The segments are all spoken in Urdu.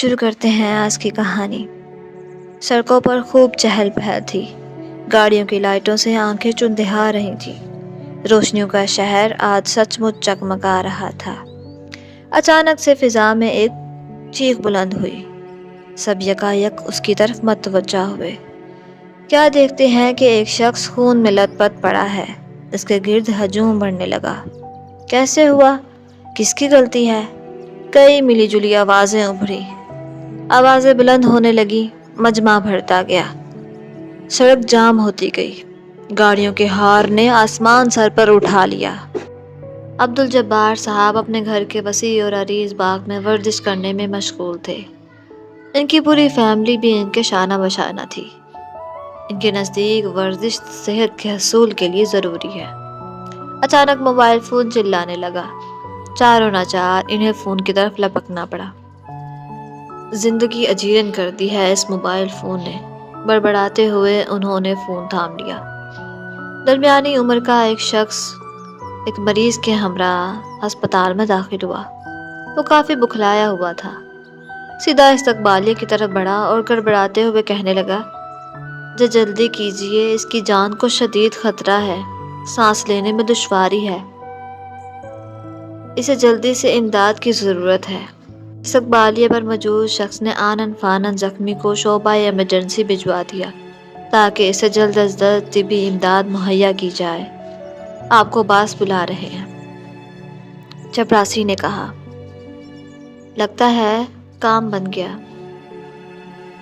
شروع کرتے ہیں آج کی کہانی۔ سڑکوں پر خوب چہل پہل تھی، گاڑیوں کی لائٹوں سے آنکھیں چندھا رہی تھیں۔ روشنیوں کا شہر آج سچ مچ چکمگا رہا تھا۔ اچانک سے فضا میں ایک چیخ بلند ہوئی۔ سب یکایک اس کی طرف متوجہ ہوئے۔ کیا دیکھتے ہیں کہ ایک شخص خون میں لت پت پڑا ہے۔ اس کے گرد ہجوم بڑھنے لگا۔ کیسے ہوا؟ کس کی غلطی ہے؟ کئی ملی جلی آوازیں ابھری۔ آوازیں بلند ہونے لگی، مجمع بھرتا گیا، سڑک جام ہوتی گئی، گاڑیوں کے ہارن نے آسمان سر پر اٹھا لیا۔ عبدالجبار صاحب اپنے گھر کے وسیع اور عریض باغ میں ورزش کرنے میں مشغول تھے۔ ان کی پوری فیملی بھی ان کے شانہ بشانہ تھی۔ ان کے نزدیک ورزش صحت کے حصول کے لیے ضروری ہے۔ اچانک موبائل فون چلانے لگا۔ چاروں ناچار انہیں فون کی طرف لپکنا پڑا۔ زندگی اجیرن کر دی ہے اس موبائل فون نے، بڑبڑاتے ہوئے انہوں نے فون تھام لیا۔ درمیانی عمر کا ایک شخص ایک مریض کے ہمراہ ہسپتال میں داخل ہوا۔ وہ کافی بکھلایا ہوا تھا۔ سیدھا استقبالیہ کی طرف بڑھا اور گڑبڑاتے ہوئے کہنے لگا، جلدی کیجیے، اس کی جان کو شدید خطرہ ہے، سانس لینے میں دشواری ہے، اسے جلدی سے امداد کی ضرورت ہے۔ استقبالیہ پر موجود شخص نے آنن فانن زخمی کو شعبہ ایمرجنسی بھجوا دیا تاکہ اسے جلد از جلد طبی امداد مہیا کی جائے۔ آپ کو باس بلا رہے ہیں، چپراسی نے کہا۔ لگتا ہے کام بن گیا۔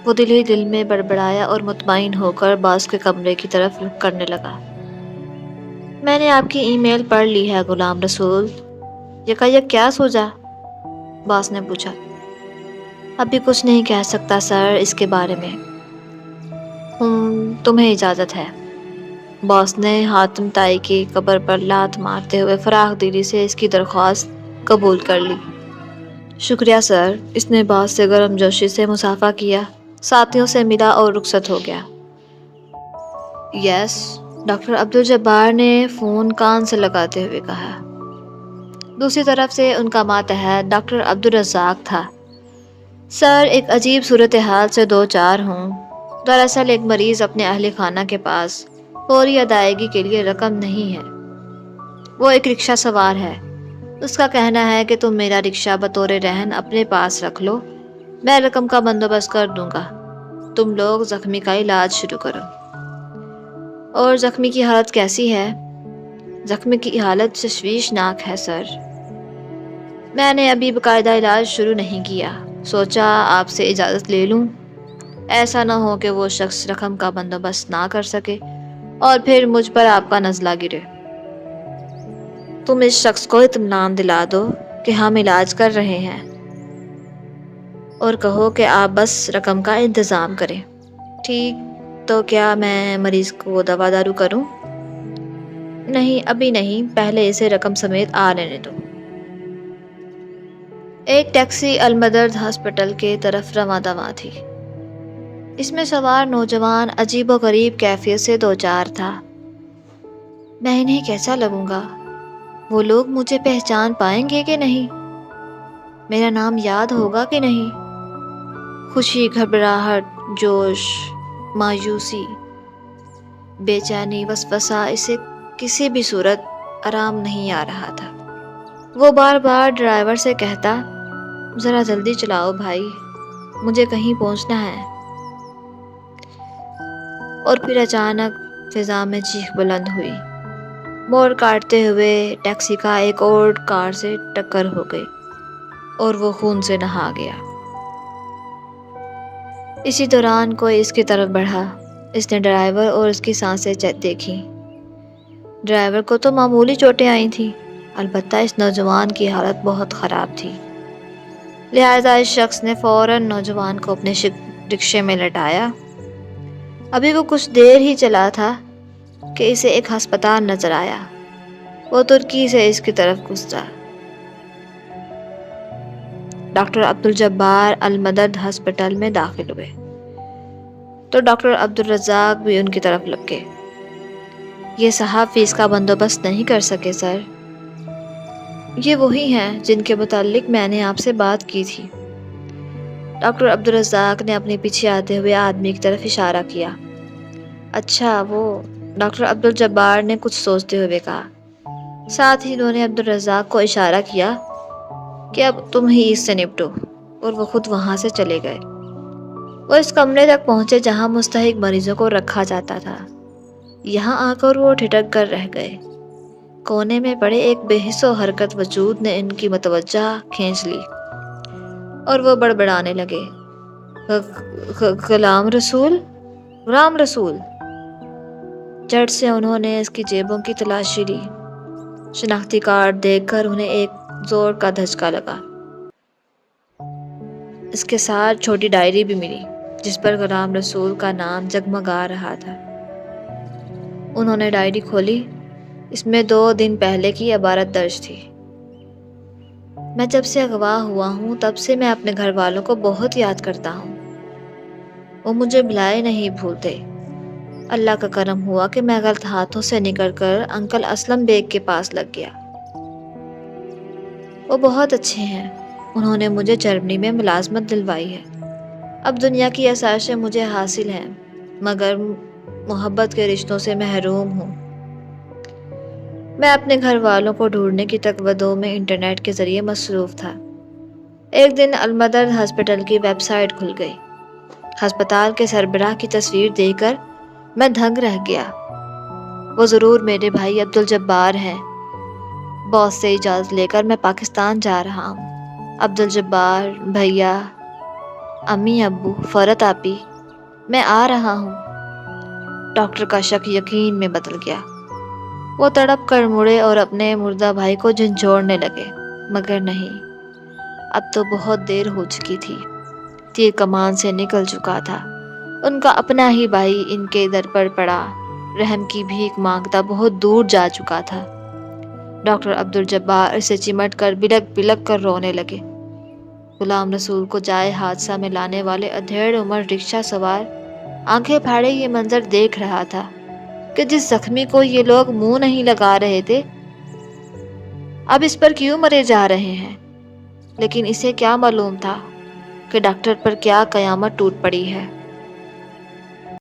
وہ دل ہی دل میں بڑبڑایا اور مطمئن ہو کر باس کے کمرے کی طرف رخ کرنے لگا۔ میں نے آپ کی ای میل پڑھ لی ہے غلام رسول۔ یکایک کیا سوچا؟ باس نے پوچھا۔ ابھی کچھ نہیں کہہ سکتا سر اس کے بارے میں۔ تمہیں اجازت ہے۔ باس نے حاتم تائی کی قبر پر لات مارتے ہوئے فراخ دلی سے اس کی درخواست قبول کر لی۔ شکریہ سر۔ اس نے باس سے گرم جوشی سے مصافحہ کیا، ساتھیوں سے ملا اور رخصت ہو گیا۔ یس، ڈاکٹر عبدالجبار نے فون کان سے لگاتے ہوئے کہا۔ دوسری طرف سے ان کا ماتحت ڈاکٹر عبدالرزاق تھا۔ سر، ایک عجیب صورتحال سے دو چار ہوں۔ دراصل ایک مریض اپنے اہل خانہ کے پاس فوری ادائیگی کے لیے رقم نہیں ہے۔ وہ ایک رکشہ سوار ہے۔ اس کا کہنا ہے کہ تم میرا رکشہ بطور رہن اپنے پاس رکھ لو، میں رقم کا بندوبست کر دوں گا، تم لوگ زخمی کا علاج شروع کرو۔ اور زخمی کی حالت کیسی ہے؟ زخمی کی حالت تشویشناک ہے سر۔ میں نے ابھی باقاعدہ علاج شروع نہیں کیا، سوچا آپ سے اجازت لے لوں، ایسا نہ ہو کہ وہ شخص رقم کا بندوبست نہ کر سکے اور پھر مجھ پر آپ کا نزلہ گرے۔ تم اس شخص کو اطمینان دلا دو کہ ہم علاج کر رہے ہیں اور کہو کہ آپ بس رقم کا انتظام کریں۔ ٹھیک، تو کیا میں مریض کو دوا دارو کروں؟ نہیں، ابھی نہیں، پہلے اسے رقم سمیت آ لینے دو۔ ایک ٹیکسی المدرد ہسپتال کے طرف رواں دواں تھی۔ اس میں سوار نوجوان عجیب و غریب کیفیت سے دوچار تھا۔ میں انہیں کیسا لگوں گا؟ وہ لوگ مجھے پہچان پائیں گے کہ نہیں؟ میرا نام یاد ہوگا کہ نہیں؟ خوشی، گھبراہٹ، جوش، مایوسی، بے چینی، وسوسہ، اسے کسی بھی صورت آرام نہیں آ رہا تھا۔ وہ بار بار ڈرائیور سے کہتا، ذرا جلدی چلاؤ بھائی، مجھے کہیں پہنچنا ہے۔ اور پھر اچانک فضا میں چیخ بلند ہوئی۔ موڑ کاٹتے ہوئے ٹیکسی کا ایک اور کار سے ٹکر ہو گئی اور وہ خون سے نہا گیا۔ اسی دوران کوئی اس کی طرف بڑھا۔ اس نے ڈرائیور اور اس کی سانسیں دیکھیں۔ ڈرائیور کو تو معمولی چوٹیں آئی تھیں، البتہ اس نوجوان کی حالت بہت خراب تھی۔ لہذا اس شخص نے فوراً نوجوان کو اپنے رکشے میں لٹایا۔ ابھی وہ کچھ دیر ہی چلا تھا کہ اسے ایک ہسپتال نظر آیا۔ وہ ترکی سے اس کی طرف گزرا۔ ڈاکٹر عبدالجبار المدرد ہسپتال میں داخل ہوئے تو ڈاکٹر عبدالرزاق بھی ان کی طرف لپکے۔ یہ صاحب فیس کا بندوبست نہیں کر سکے سر۔ یہ وہی ہیں جن کے متعلق میں نے آپ سے بات کی تھی۔ ڈاکٹر عبدالرزاق نے اپنے پیچھے آتے ہوئے آدمی کی طرف اشارہ کیا۔ اچھا وہ، ڈاکٹر عبدالجبار نے کچھ سوچتے ہوئے کہا۔ ساتھ ہی انہوں نے عبدالرزاق کو اشارہ کیا کہ اب تم ہی اس سے نپٹو، اور وہ خود وہاں سے چلے گئے۔ وہ اس کمرے تک پہنچے جہاں مستحق مریضوں کو رکھا جاتا تھا۔ یہاں آ کر وہ ٹھٹک کر رہ گئے۔ کونے میں پڑے ایک بے حس و حرکت وجود نے ان کی متوجہ کھینچ لی اور وہ بڑبڑانے لگے۔ غلام رسول، غلام رسول۔ جھٹ سے انہوں نے اس کی جیبوں کی تلاشی لی۔ شناختی کارڈ دیکھ کر انہیں ایک زور کا دھچکا لگا۔ اس کے ساتھ چھوٹی ڈائری بھی ملی جس پر غلام رسول کا نام جگمگا رہا تھا۔ انہوں نے ڈائری کھولی۔ اس میں 2 دن پہلے کی عبارت درج تھی۔ میں جب سے اغوا ہوا ہوں تب سے میں اپنے گھر والوں کو بہت یاد کرتا ہوں۔ وہ مجھے بلائے نہیں بھولتے۔ اللہ کا کرم ہوا کہ میں غلط ہاتھوں سے نکل کر انکل اسلم بیگ کے پاس لگ گیا۔ وہ بہت اچھے ہیں۔ انہوں نے مجھے جرمنی میں ملازمت دلوائی ہے۔ اب دنیا کی آسائشیں مجھے حاصل ہیں مگر محبت کے رشتوں سے محروم ہوں۔ میں اپنے گھر والوں کو ڈھونڈنے کی تگودو میں انٹرنیٹ کے ذریعے مصروف تھا۔ ایک دن المدرد ہسپتال کی ویب سائٹ کھل گئی۔ ہسپتال کے سربراہ کی تصویر دیکھ کر میں دھنگ رہ گیا۔ وہ ضرور میرے بھائی عبدالجبار ہیں۔ باس سے اجازت لے کر میں پاکستان جا رہا ہوں۔ عبدالجبار بھیا، امی ابو، فرت آپی، میں آ رہا ہوں۔ ڈاکٹر کا شک یقین میں بدل گیا۔ وہ تڑپ کر مڑے اور اپنے مردہ بھائی کو جھنجھوڑنے لگے، مگر نہیں، اب تو بہت دیر ہو چکی تھی۔ تیر کمان سے نکل چکا تھا۔ ان کا اپنا ہی بھائی ان کے در پر پڑا رحم کی بھیک مانگتا بہت دور جا چکا تھا۔ ڈاکٹر عبدالجبار اسے چمٹ کر بلک بلک کر رونے لگے۔ غلام رسول کو جائے حادثہ میں لانے والے ادھیڑ عمر رکشہ سوار آنکھیں پھاڑے یہ منظر دیکھ رہا تھا کہ جس زخمی کو یہ لوگ منہ نہیں لگا رہے تھے اب اس پر کیوں مرے جا رہے ہیں۔ لیکن اسے کیا معلوم تھا کہ ڈاکٹر پر کیا قیامت ٹوٹ پڑی ہے۔